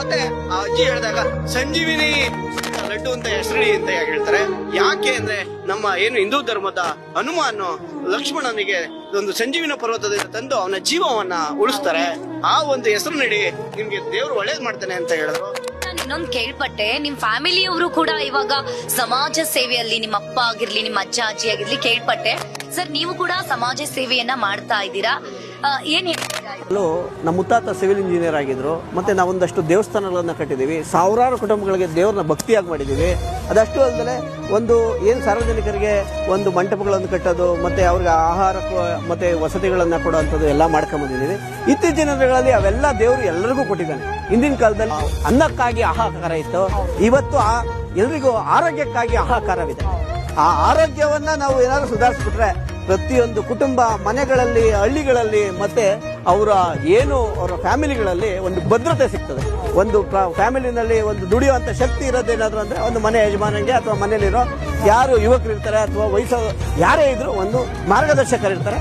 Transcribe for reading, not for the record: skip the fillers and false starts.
ಮತ್ತೆ ಆ ಅಜ್ಜಿ ಹೇಳಿದಾಗ ಸಂಜೀವಿನಿ ಲಡ್ಡು ಅಂತ ಹೆಸರಿಡಿ ಅಂತ ಹೇಳ್ತಾರೆ. ಯಾಕೆ ಅಂದ್ರೆ ನಮ್ಮ ಏನು ಹಿಂದೂ ಧರ್ಮದ ಹನುಮಾನ್ ಲಕ್ಷ್ಮಣನಿಗೆ ಒಂದು ಸಂಜೀವಿನ ಪರ್ವತದಿಂದ ತಂದು ಅವನ ಜೀವವನ್ನ ಉಳಿಸ್ತಾರೆ. ಆ ಒಂದು ಹೆಸರು ನೀಡಿ ನಿಮ್ಗೆ ದೇವ್ರು ಒಳ್ಳೇದ್ ಮಾಡ್ತಾನೆ ಅಂತ ಹೇಳಿದ್ರು. ನಾನು ಇನ್ನೊಂದು ಕೇಳ್ಪಟ್ಟೆ, ನಿಮ್ ಫ್ಯಾಮಿಲಿಯವರು ಕೂಡ ಇವಾಗ ಸಮಾಜ ಸೇವೆಯಲ್ಲಿ ನಿಮ್ಮ ಅಪ್ಪ ಆಗಿರ್ಲಿ ನಿಮ್ಮ ಅಜ್ಜ ಅಜ್ಜಿ ಆಗಿರ್ಲಿ ಕೇಳ್ಪಟ್ಟೆ. ಸರ್ ನೀವು ಕೂಡ ಸಮಾಜ ಸೇವೆಯನ್ನ ಮಾಡ್ತಾ ಇದ್ದೀರಾ, ಏನ್ ಹೇಳ್ತೀರಾ? ನಮ್ಮ ಮುತ್ತಾತ ಸಿವಿಲ್ ಇಂಜಿನಿಯರ್ ಆಗಿದ್ರು. ಮತ್ತೆ ನಾವೊಂದಷ್ಟು ದೇವಸ್ಥಾನಗಳನ್ನ ಕಟ್ಟಿದೀವಿ, ಸಾವಿರಾರು ಕುಟುಂಬಗಳಿಗೆ ದೇವ್ರನ್ನ ಭಕ್ತಿಯಾಗಿ ಮಾಡಿದೀವಿ. ಅದಷ್ಟು ಅಲ್ಲದೆ ಒಂದು ಏನು ಸಾರ್ವಜನಿಕರಿಗೆ ಒಂದು ಮಂಟಪಗಳನ್ನು ಕಟ್ಟೋದು ಮತ್ತೆ ಅವ್ರಿಗೆ ಆಹಾರ ಮತ್ತೆ ವಸತಿಗಳನ್ನ ಕೊಡುವಂಥದ್ದು ಎಲ್ಲ ಮಾಡ್ಕೊಂಡ್ ಬಂದಿದ್ದೀವಿ. ಇತ್ತೀಚಿನ ದಿನಗಳಲ್ಲಿ ಅವೆಲ್ಲ ದೇವರು ಎಲ್ಲರಿಗೂ ಕೊಟ್ಟಿದ್ದಾನೆ. ಹಿಂದಿನ ಕಾಲದಲ್ಲಿ ಅನ್ನಕ್ಕಾಗಿ ಆಹಾಕಾರ ಇತ್ತು, ಇವತ್ತು ಎಲ್ರಿಗೂ ಆರೋಗ್ಯಕ್ಕಾಗಿ ಆಹಾಕಾರವಿದೆ. ಆ ಆರೋಗ್ಯವನ್ನ ನಾವು ಏನಾದ್ರು ಸುಧಾರಿಸ್ಬಿಟ್ರೆ ಪ್ರತಿಯೊಂದು ಕುಟುಂಬ ಮನೆಗಳಲ್ಲಿ ಹಳ್ಳಿಗಳಲ್ಲಿ ಮತ್ತೆ ಅವರ ಫ್ಯಾಮಿಲಿಗಳಲ್ಲಿ ಒಂದು ಭದ್ರತೆ ಸಿಗ್ತದೆ. ಒಂದು ಫ್ಯಾಮಿಲಿನಲ್ಲಿ ಒಂದು ದುಡಿಯುವಂತ ಶಕ್ತಿ ಇರೋದೇನಾದ್ರು ಅಂದ್ರೆ ಒಂದು ಮನೆ ಯಜಮಾನಂಗೆ ಅಥವಾ ಮನೆಯಲ್ಲಿರೋ ಯಾರು ಯುವಕರು ಇರ್ತಾರೆ ಅಥವಾ ವಯಸ್ಸು ಯಾರೇ ಇದ್ರು ಒಂದು ಮಾರ್ಗದರ್ಶಕರಿರ್ತಾರೆ.